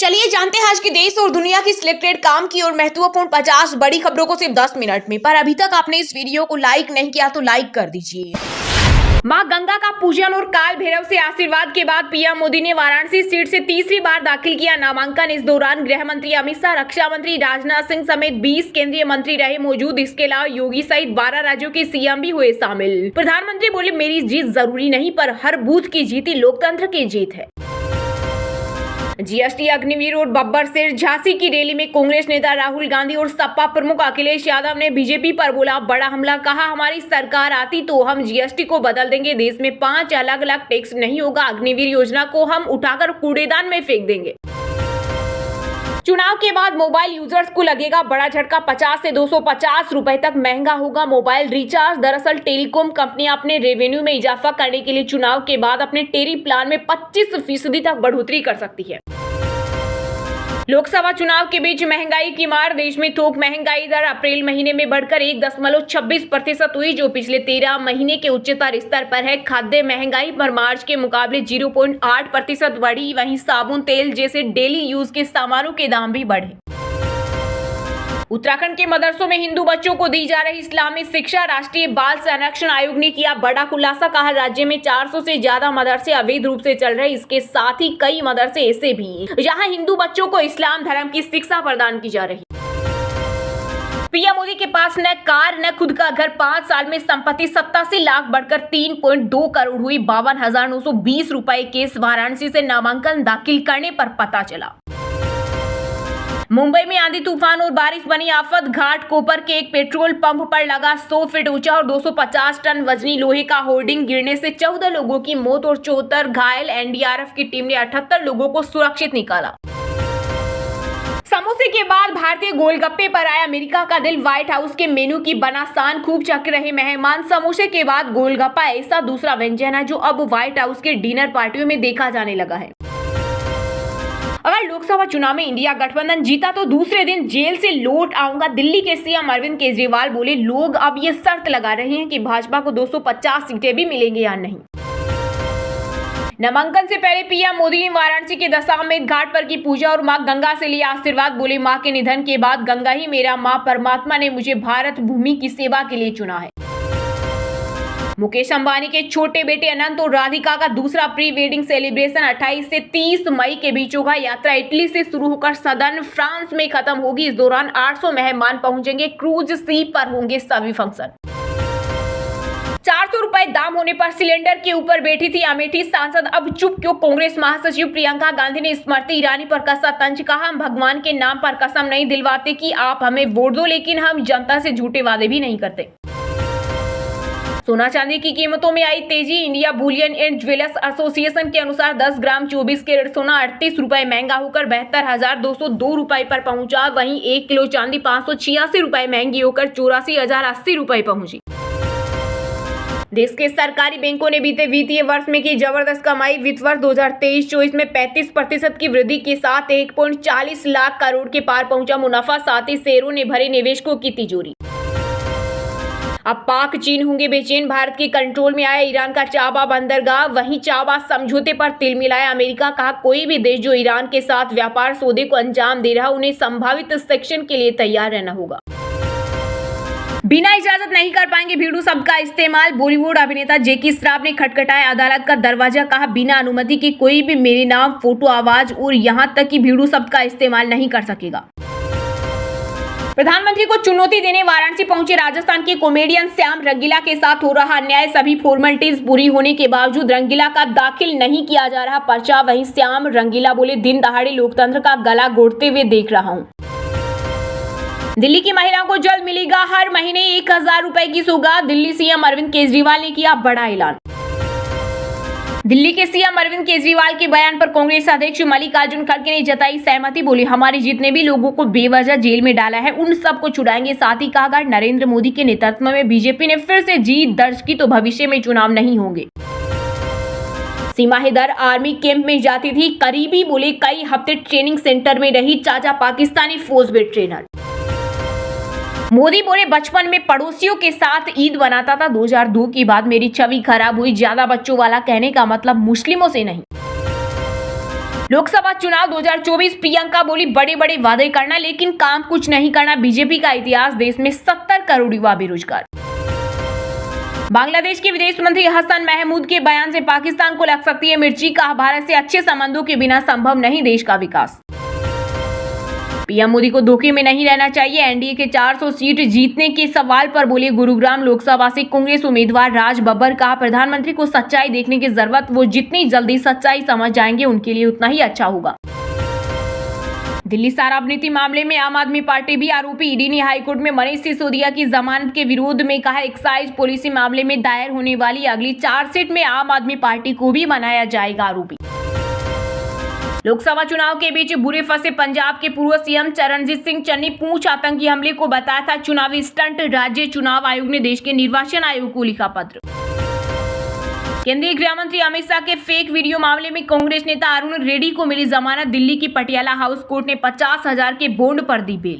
चलिए जानते हैं आज की देश और दुनिया की सिलेक्टेड काम की और महत्वपूर्ण 50 बड़ी खबरों को सिर्फ 10 मिनट में। पर अभी तक आपने इस वीडियो को लाइक नहीं किया तो लाइक कर दीजिए। मां गंगा का पूजन और काल भैरव से आशीर्वाद के बाद पीएम मोदी ने वाराणसी सीट से तीसरी बार दाखिल किया नामांकन। इस दौरान गृह मंत्री अमित शाह, रक्षा मंत्री राजनाथ सिंह समेत 20 केंद्रीय मंत्री रहे मौजूद। इसके अलावा योगी सहित 12 राज्यों के सीएम भी हुए शामिल। प्रधानमंत्री बोले, मेरी जीत जरूरी नहीं पर हर बूथ की जीत ही लोकतंत्र की जीत है। जीएसटी, अग्निवीर और बब्बर शेर झांसी की रैली में कांग्रेस नेता राहुल गांधी और सपा प्रमुख अखिलेश यादव ने बीजेपी पर बोला बड़ा हमला। कहा, हमारी सरकार आती तो हम जीएसटी को बदल देंगे, देश में 5 अलग अलग टैक्स नहीं होगा, अग्निवीर योजना को हम उठाकर कूड़ेदान में फेंक देंगे। चुनाव के बाद मोबाइल यूजर्स को लगेगा बड़ा झटका, 50 से 250 रुपए तक महंगा होगा मोबाइल रिचार्ज। दरअसल टेलीकॉम कंपनियां अपने रेवेन्यू में इजाफा करने के लिए चुनाव के बाद अपने टेरी प्लान में 25% तक बढ़ोतरी कर सकती है। लोकसभा चुनाव के बीच महंगाई की मार, देश में थोक महंगाई दर अप्रैल महीने में बढ़कर 1.26% हुई, जो पिछले 13 महीने के उच्चतर स्तर पर है। खाद्य महंगाई पर मार्च के मुकाबले 0.8% बढ़ी। वहीं साबुन, तेल जैसे डेली यूज के सामानों के दाम भी बढ़े। उत्तराखंड के मदरसों में हिंदू बच्चों को दी जा रही इस्लामी शिक्षा, राष्ट्रीय बाल संरक्षण आयोग ने किया बड़ा खुलासा। कहा, राज्य में 400 से ज्यादा मदरसे अवैध रूप से चल रहे। इसके साथ ही कई मदरसे ऐसे भी जहां हिंदू बच्चों को इस्लाम धर्म की शिक्षा प्रदान की जा रही। पीएम मोदी के पास न कार न खुद का घर, 5 साल में संपत्ति 87 लाख बढ़कर 3.2 करोड़ हुई। 52,920 रुपए केस वाराणसी से नामांकन दाखिल करने पर पता चला। मुंबई में आंधी तूफान और बारिश बनी आफत। घाट कोपर के एक पेट्रोल पंप पर लगा 100 फीट ऊंचा और 250 टन वजनी लोहे का होर्डिंग गिरने से 14 लोगों की मौत और 74 घायल। एनडीआरएफ की टीम ने 78 लोगों को सुरक्षित निकाला। समोसे के बाद भारतीय गोलगप्पे पर आया अमेरिका का दिल। व्हाइट हाउस के मेनू की बना शान, खूब चख रहे मेहमान। समोसे के बाद गोलगप्पा ऐसा दूसरा व्यंजन है जो अब व्हाइट हाउस के डिनर पार्टियों में देखा जाने लगा है। अगर लोकसभा चुनाव में इंडिया गठबंधन जीता तो दूसरे दिन जेल से लौट आऊंगा। दिल्ली के सीएम अरविंद केजरीवाल बोले, लोग अब ये शर्त लगा रहे हैं कि भाजपा को 250 सीटें भी मिलेंगी या नहीं। नामांकन से पहले पीएम मोदी ने वाराणसी के दशाश्वमेध घाट पर की पूजा और मां गंगा से लिया आशीर्वाद। बोले, मां के निधन के बाद गंगा ही मेरा मां, परमात्मा ने मुझे भारत भूमि की सेवा के लिए चुना है। मुकेश अंबानी के छोटे बेटे अनंत और राधिका का दूसरा प्री वेडिंग सेलिब्रेशन 28 से 30 मई के बीच होगा। यात्रा इटली से शुरू होकर सदन फ्रांस में खत्म होगी। इस दौरान 800 मेहमान पहुंचेंगे। क्रूज सी पर होंगे सभी फंक्शन। 400 रुपए दाम होने पर सिलेंडर के ऊपर बैठी थी अमेठी सांसद, अब चुप क्यों। कांग्रेस महासचिव प्रियंका गांधी ने स्मृति ईरानी पर कसा तंज। कहा, हम भगवान के नाम पर कसम नहीं दिलवाते कि आप हमें वोट दो, लेकिन हम जनता से झूठे वादे भी नहीं करते। सोना चांदी की कीमतों में आई तेजी। India Boolean and jewellers association के अनुसार 10 ग्राम 24 कैरेट सोना 38 रुपए महंगा होकर 72,202 रुपए पर पहुंचा। वहीं 1 किलो चांदी 586 रुपए महंगी होकर 84,080 रुपए पहुंची। देश के सरकारी बैंकों ने बीते वित्तीय वर्ष में की जबरदस्त कमाई। वित्त वर्ष 2023-24 में 35% की वृद्धि के साथ 1.40 लाख करोड़ के पार पहुंचा मुनाफा। साथ ही शेयरों ने भरे निवेशकों की तिजोरी। अब पाक चीन होंगे बेचैन। भारत के कंट्रोल में आया ईरान का चाबा बंदरगाह। वहीं चाबा समझौते पर तिल मिलाया अमेरिका। कहा, कोई भी देश जो ईरान के साथ व्यापार सौदे को अंजाम दे रहा, उन्हें संभावित सेक्शन के लिए तैयार रहना होगा। बिना इजाजत नहीं कर पाएंगे भीड़ू शब्द का इस्तेमाल। बॉलीवुड अभिनेता जैकी श्रॉफ ने खटखटाया अदालत का दरवाजा। कहा, बिना अनुमति के कोई भी मेरे नाम, फोटो, आवाज और यहां तक कि भीड़ू शब्द का इस्तेमाल नहीं कर सकेगा। प्रधानमंत्री को चुनौती देने वाराणसी पहुंचे राजस्थान के कॉमेडियन श्याम रंगीला के साथ हो रहा अन्याय। सभी फॉर्मेलिटीज पूरी होने के बावजूद रंगीला का दाखिल नहीं किया जा रहा पर्चा। वहीं श्याम रंगीला बोले, दिन दहाड़े लोकतंत्र का गला घोटते हुए देख रहा हूं। दिल्ली की महिलाओं को जल्द मिलेगा हर महीने 1000 रुपए की सौगात। दिल्ली सीएम अरविंद केजरीवाल ने किया बड़ा ऐलान। दिल्ली के सीएम अरविंद केजरीवाल के बयान पर कांग्रेस अध्यक्ष मल्लिकार्जुन खड़गे ने जताई सहमति। बोली, हमारे जितने भी लोगों को बेवजह जेल में डाला है उन सबको छुड़ाएंगे। साथ ही कहा, अगर नरेंद्र मोदी के नेतृत्व में बीजेपी ने फिर से जीत दर्ज की तो भविष्य में चुनाव नहीं होंगे। सीमा हैदर आर्मी कैंप में जाती थी करीबी। बोले, कई हफ्ते ट्रेनिंग सेंटर में रही, चाचा पाकिस्तानी फौज में ट्रेनर। मोदी बोले, बचपन में पड़ोसियों के साथ ईद मनाता था। 2002 के बाद मेरी छवि खराब हुई। ज्यादा बच्चों वाला कहने का मतलब मुस्लिमों से नहीं। लोकसभा चुनाव 2024 प्रियंका बोली बड़े बड़े वादे करना लेकिन काम कुछ नहीं करना। बीजेपी का इतिहास, देश में 70 करोड़ युवा बेरोजगार। बांग्लादेश के विदेश मंत्री हसन महमूद के बयान से पाकिस्तान को लग सकती है मिर्ची। कहा, भारत से अच्छे संबंधों के बिना संभव नहीं देश का विकास। पीएम मोदी को धोखे में नहीं रहना चाहिए। एनडीए के 400 सीट जीतने के सवाल पर बोले गुरुग्राम लोकसभा से कांग्रेस उम्मीदवार राज बब्बर। कहा, प्रधानमंत्री को सच्चाई देखने की जरूरत, वो जितनी जल्दी सच्चाई समझ जाएंगे उनके लिए उतना ही अच्छा होगा। दिल्ली शराब नीति मामले में आम आदमी पार्टी भी आरोपी। ईडी ने हाईकोर्ट में मनीष सिसोदिया की जमानत के विरोध में कहा, एक्साइज पॉलिसी मामले में दायर होने वाली अगली चार्जशीट में आम आदमी पार्टी को भी बनाया जाएगा आरोपी। लोकसभा चुनाव के बीच बुरे फंसे पंजाब के पूर्व सीएम चरणजीत सिंह चन्नी। पूंछ आतंकी हमले को बताया था चुनावी स्टंट। राज्य चुनाव आयोग ने देश के निर्वाचन आयोग को लिखा पत्र। केंद्रीय गृह मंत्री अमित शाह के फेक वीडियो मामले में कांग्रेस नेता अरुण रेड्डी को मिली जमानत। दिल्ली की पटियाला हाउस कोर्ट ने 50,000 के बॉन्ड पर दी बेल।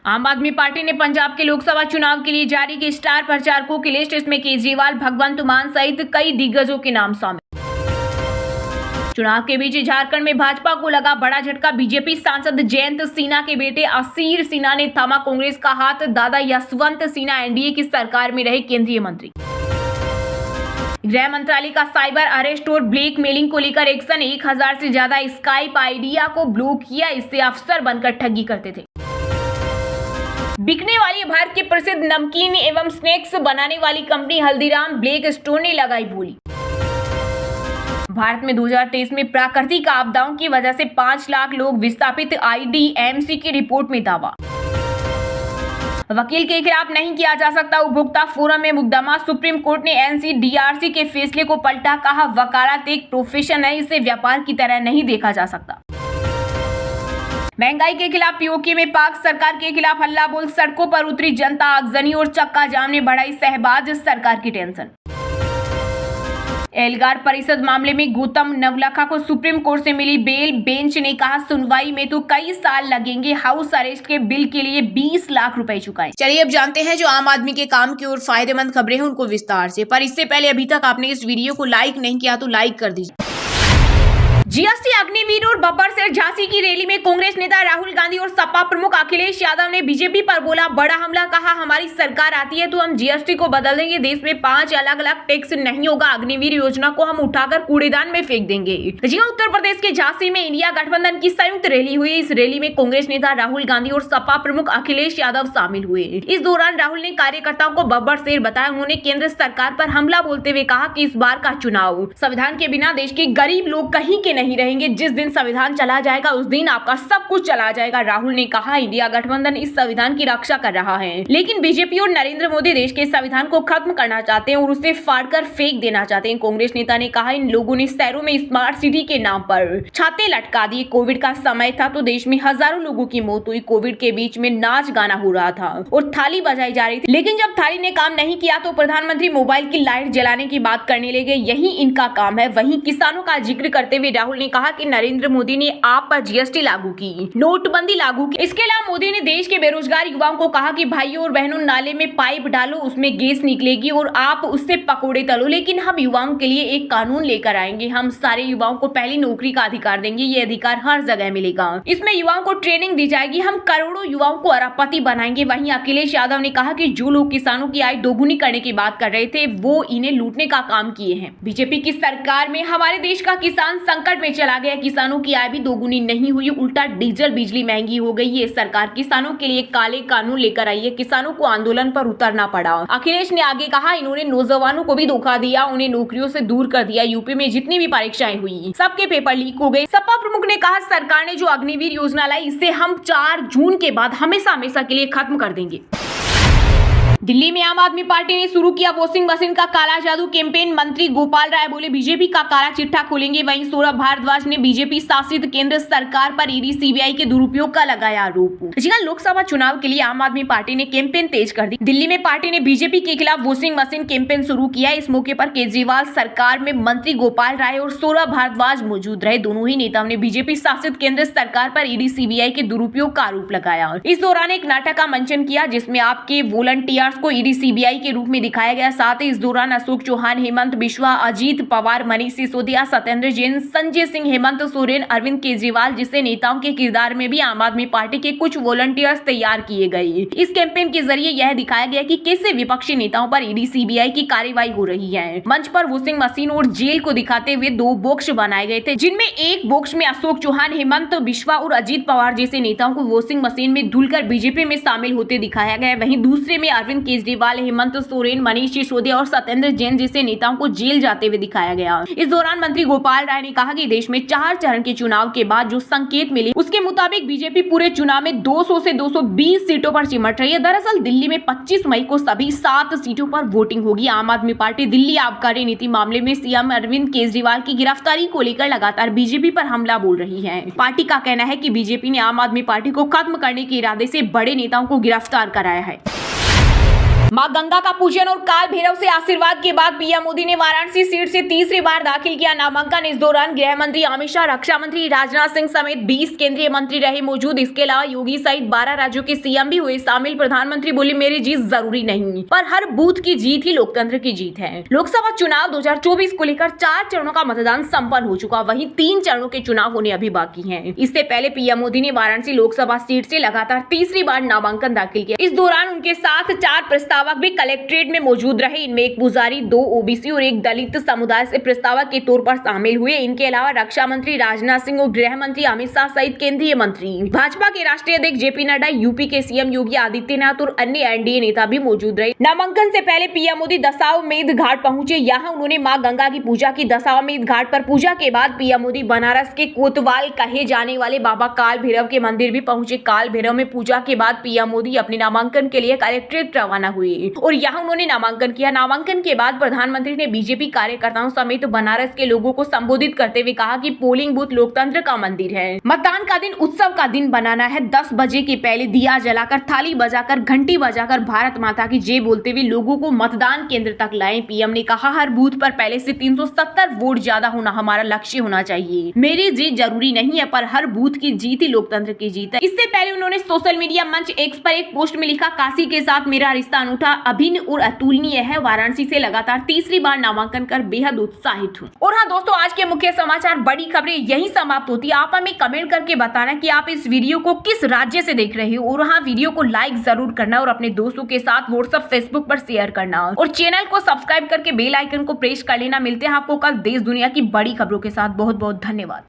आम आदमी पार्टी ने पंजाब के लोकसभा चुनाव के लिए जारी की स्टार प्रचारकों की लिस्ट। इसमें केजरीवाल, भगवंत मान सहित कई दिग्गजों के नाम शामिल। चुनाव के बीच झारखंड में भाजपा को लगा बड़ा झटका। बीजेपी सांसद जयंत सिन्हा के बेटे असीर सिन्हा ने थामा कांग्रेस का हाथ। दादा यशवंत सिन्हा एनडीए की सरकार में रहे केंद्रीय मंत्री। गृह मंत्रालय का साइबर अरेस्ट और ब्लैकमेलिंग को लेकर एक्शन। 1000 से ज्यादा स्काइप आइडिया को ब्लॉक किया। इससे अफसर बनकर ठगी करते थे। बिकने वाली भारत की प्रसिद्ध नमकीन एवं स्नैक्स बनाने वाली कंपनी हल्दीराम ब्लैक स्टोर ने लगाई बोली। भारत में 2023 में प्राकृतिक आपदाओं की वजह से 5 लाख लोग विस्थापित। आईडीएमसी की रिपोर्ट में दावा। वकील के खिलाफ नहीं किया जा सकता उपभोक्ता फोरम में मुकदमा। सुप्रीम कोर्ट ने एनसीडीआरसी के फैसले को पलटा। कहा, वकालत एक प्रोफेशन है, इसे व्यापार की तरह नहीं देखा जा सकता। महंगाई के खिलाफ पीओके में पाक सरकार के खिलाफ हल्ला बोल। सड़कों पर उतरी जनता। आगजनी और चक्का जाम ने बढ़ाई शहबाज सरकार की टेंशन। एल्गार परिषद मामले में गौतम नवलखा को सुप्रीम कोर्ट से मिली बेल। बेंच ने कहा, सुनवाई में तो कई साल लगेंगे। हाउस अरेस्ट के बिल के लिए 20 लाख रुपए चुकाएं। चलिए अब जानते हैं जो आम आदमी के काम की और फायदेमंद खबरें हैं उनको विस्तार से। पर इससे पहले अभी तक आपने इस वीडियो को लाइक नहीं किया तो लाइक कर दीजिए। जीएसटी, अग्निवीर और बब्बर से झांसी की रैली में कांग्रेस नेता राहुल गांधी और सपा प्रमुख अखिलेश यादव ने बीजेपी पर बोला बड़ा हमला। कहा, हमारी सरकार आती है तो हम जीएसटी को बदल देंगे। देश में 5 अलग अलग टैक्स नहीं होगा। अग्निवीर योजना को हम उठाकर कूड़ेदान में फेंक देंगे। जी हां, उत्तर प्रदेश के झांसी में इंडिया गठबंधन की संयुक्त रैली हुई। इस रैली में कांग्रेस नेता राहुल गांधी और सपा प्रमुख अखिलेश यादव शामिल हुए। इस दौरान राहुल ने कार्यकर्ताओं को बब्बर शेर बताया। उन्होंने केंद्र सरकार पर हमला बोलते हुए कहा कि इस बार का चुनाव संविधान के बिना देश के गरीब लोग कहीं के नहीं रहेंगे। जिस दिन संविधान चला जाएगा उस दिन आपका सब कुछ चला जाएगा। राहुल ने कहा, इंडिया गठबंधन इस संविधान की रक्षा कर रहा है, लेकिन बीजेपी और नरेंद्र मोदी देश के संविधान को खत्म करना चाहते हैं और उसे फाड़कर फेंक देना चाहते हैं। कांग्रेस नेता ने कहा, इन लोगों ने शहरों में स्मार्ट सिटी के नाम पर छाते लटका दिए। कोविड का समय था तो देश में हजारों लोगों की मौत हुई। कोविड के बीच में नाच गाना हो रहा था और थाली बजाई जा रही थी, लेकिन जब थाली ने काम नहीं किया तो प्रधानमंत्री मोबाइल की लाइट जलाने की बात करने लगे। यही इनका काम है। वहीं किसानों का जिक्र करते हुए राहुल ने कहा कि नरेंद्र मोदी ने आप पर जीएसटी लागू की, नोटबंदी लागू की। इसके अलावा मोदी ने देश के बेरोजगार युवाओं को कहा कि भाइयों और बहनों, नाले में पाइप डालो, उसमें गैस निकलेगी और आप उससे पकोड़े तलो, लेकिन हम युवाओं के लिए एक कानून लेकर आएंगे। हम सारे युवाओं को पहली नौकरी का अधिकार देंगे। ये अधिकार हर जगह मिलेगा। इसमें युवाओं को ट्रेनिंग दी जाएगी। हम करोड़ों युवाओं को अरबपति बनाएंगे। वहीं अखिलेश यादव ने कहा कि जो लोग किसानों की आय दोगुनी करने की बात कर रहे थे वो इन्हें लूटने का काम किए हैं। बीजेपी की सरकार में हमारे देश का किसान संकट में चला गया। किसानों की आय भी दोगुनी नहीं हुई, उल्टा डीजल बिजली महंगी हो गई। ये सरकार किसानों के लिए काले कानून लेकर आई है। किसानों को आंदोलन पर उतरना पड़ा। अखिलेश ने आगे कहा, इन्होंने नौजवानों को भी धोखा दिया, उन्हें नौकरियों से दूर कर दिया। यूपी में जितनी भी परीक्षाएं हुई सबके पेपर लीक हो गए। सपा प्रमुख ने कहा, सरकार ने जो अग्निवीर योजना लाई इसे हम 4 जून के बाद हमेशा हमेशा के लिए खत्म कर देंगे। दिल्ली में आम आदमी पार्टी ने शुरू किया वॉशिंग मशीन का काला जादू कैंपेन। मंत्री गोपाल राय बोले बीजेपी का काला चिट्ठा खोलेंगे। वहीं सौरभ भारद्वाज ने बीजेपी शासित केंद्र सरकार पर ईडी सीबीआई के दुरुपयोग का लगाया आरोप। जी हां, लोकसभा चुनाव के लिए आम आदमी पार्टी ने कैंपेन तेज कर दी। दिल्ली में पार्टी ने बीजेपी के खिलाफ वॉशिंग मशीन कैंपेन शुरू किया। इस मौके पर केजरीवाल सरकार में मंत्री गोपाल राय और सौरभ भारद्वाज मौजूद रहे। दोनों ही नेताओं ने बीजेपी शासित केंद्र सरकार पर ईडी सीबीआई के दुरुपयोग का आरोप लगाया। इस दौरान एक नाटक का मंचन किया जिसमें आपके वॉलंटियर्स को ईडी सीबीआई के रूप में दिखाया गया। साथ ही इस दौरान अशोक चौहान, हेमंत बिश्वा, अजीत पवार, मनीष सिसोदिया, सत्येंद्र जैन, संजय सिंह, हेमंत सोरेन, अरविंद केजरीवाल जैसे नेताओं के किरदार में भी आम आदमी पार्टी के कुछ वॉलंटियर्स तैयार किए गए। इस कैंपेन के जरिए यह दिखाया गया कि कैसे विपक्षी नेताओं पर ईडी सीबीआई की कार्रवाई हो रही है। मंच पर वॉशिंग मशीन और जेल को दिखाते हुए 2 बॉक्स बनाए गए थे, जिनमें एक बॉक्स में अशोक चौहान, हेमंत बिश्वा और अजीत पवार जैसे नेताओं को वॉशिंग मशीन में धुलकर बीजेपी में शामिल होते दिखाया गया। वहीं दूसरे में अरविंद केजरीवाल, हेमंत सोरेन, मनीष सिसोदिया और सत्येंद्र जैन जैसे नेताओं को जेल जाते हुए दिखाया गया। इस दौरान मंत्री गोपाल राय ने कहा कि देश में 4 चरण के चुनाव के बाद जो संकेत मिले उसके मुताबिक बीजेपी पूरे चुनाव में 200 से 220 सीटों पर चिमट रही है। दरअसल दिल्ली में 25 मई को सभी 7 सीटों पर वोटिंग होगी। आम आदमी पार्टी दिल्ली आबकारी नीति मामले में सीएम अरविंद केजरीवाल की गिरफ्तारी को लेकर लगातार बीजेपी पर हमला बोल रही है। पार्टी का कहना है कि बीजेपी ने आम आदमी पार्टी को खत्म करने के इरादे से बड़े नेताओं को गिरफ्तार कराया है। मां गंगा का पूजन और काल भैरव से आशीर्वाद के बाद पीएम मोदी ने वाराणसी सीट से तीसरी बार दाखिल किया नामांकन। इस दौरान गृह मंत्री अमित शाह, रक्षा मंत्री राजनाथ सिंह समेत 20 केंद्रीय मंत्री रहे मौजूद। इसके अलावा योगी सहित 12 राज्यों के सीएम भी हुए शामिल। प्रधानमंत्री बोले, मेरी जीत जरूरी नहीं, पर हर बूथ की जीत ही लोकतंत्र की जीत है। लोकसभा चुनाव 2024 को लेकर 4 चरणों का मतदान संपन्न हो चुका, वहीं 3 चरणों के चुनाव होने अभी बाकी हैं। इससे पहले पीएम मोदी ने वाराणसी लोकसभा सीट से लगातार तीसरी बार नामांकन दाखिल किया। इस दौरान उनके साथ 4 प्रस्तावक भी कलेक्ट्रेट में मौजूद रहे। इनमें एक पुजारी, 2 ओबीसी और एक दलित समुदाय से प्रस्तावक के तौर पर शामिल हुए। इनके अलावा रक्षा मंत्री राजनाथ सिंह और गृह मंत्री अमित शाह सहित केंद्रीय मंत्री, भाजपा के राष्ट्रीय अध्यक्ष जेपी नड्डा, यूपी के सीएम योगी आदित्यनाथ और अन्य एनडीए नेता भी मौजूद रहे। नामांकन से पहले पीएम मोदी दशाश्वमेध घाट पहुंचे। यहाँ उन्होंने मां गंगा की पूजा की। दशाश्वमेध घाट पर पूजा के बाद पीएम मोदी बनारस के कोतवाल कहे जाने वाले बाबा काल भैरव के मंदिर भी पहुंचे। काल भैरव में पूजा के बाद पीएम मोदी अपने नामांकन के लिए कलेक्ट्रेट रवाना हुए और यहाँ उन्होंने नामांकन किया। नामांकन के बाद प्रधानमंत्री ने बीजेपी कार्यकर्ताओं समेत बनारस के लोगों को संबोधित करते हुए कहा कि पोलिंग बूथ लोकतंत्र का मंदिर है। मतदान का दिन उत्सव का दिन बनाना है। 10 बजे के पहले दिया जलाकर, थाली बजाकर, घंटी बजाकर भारत माता की जय बोलते हुए लोगों को मतदान केंद्र तक लाएं। पीएम ने कहा, हर बूथ पर पहले से 370 वोट ज्यादा होना हमारा लक्ष्य होना चाहिए। मेरी जीत जरूरी नहीं है, पर हर बूथ की जीत ही लोकतंत्र की जीत है। इससे पहले उन्होंने सोशल मीडिया मंच एक्स पर एक पोस्ट में लिखा, काशी के साथ मेरा रिश्ता अनूठा, अभिन्न और अतुलनीय है। वाराणसी से लगातार तीसरी बार नामांकन कर बेहद उत्साहित हूँ। और हाँ दोस्तों, आज के मुख्य समाचार, बड़ी खबरें यही समाप्त होती है। आप हमें कमेंट करके बताना कि आप इस वीडियो को किस राज्य से देख रहे हो। और हाँ, वीडियो को लाइक जरूर करना और अपने दोस्तों के साथ व्हाट्सएप, फेसबुक पर शेयर करना और चैनल को सब्सक्राइब करके बेल आइकन को प्रेस कर लेना। मिलते हैं आपको कल देश दुनिया की बड़ी खबरों के साथ। बहुत बहुत धन्यवाद।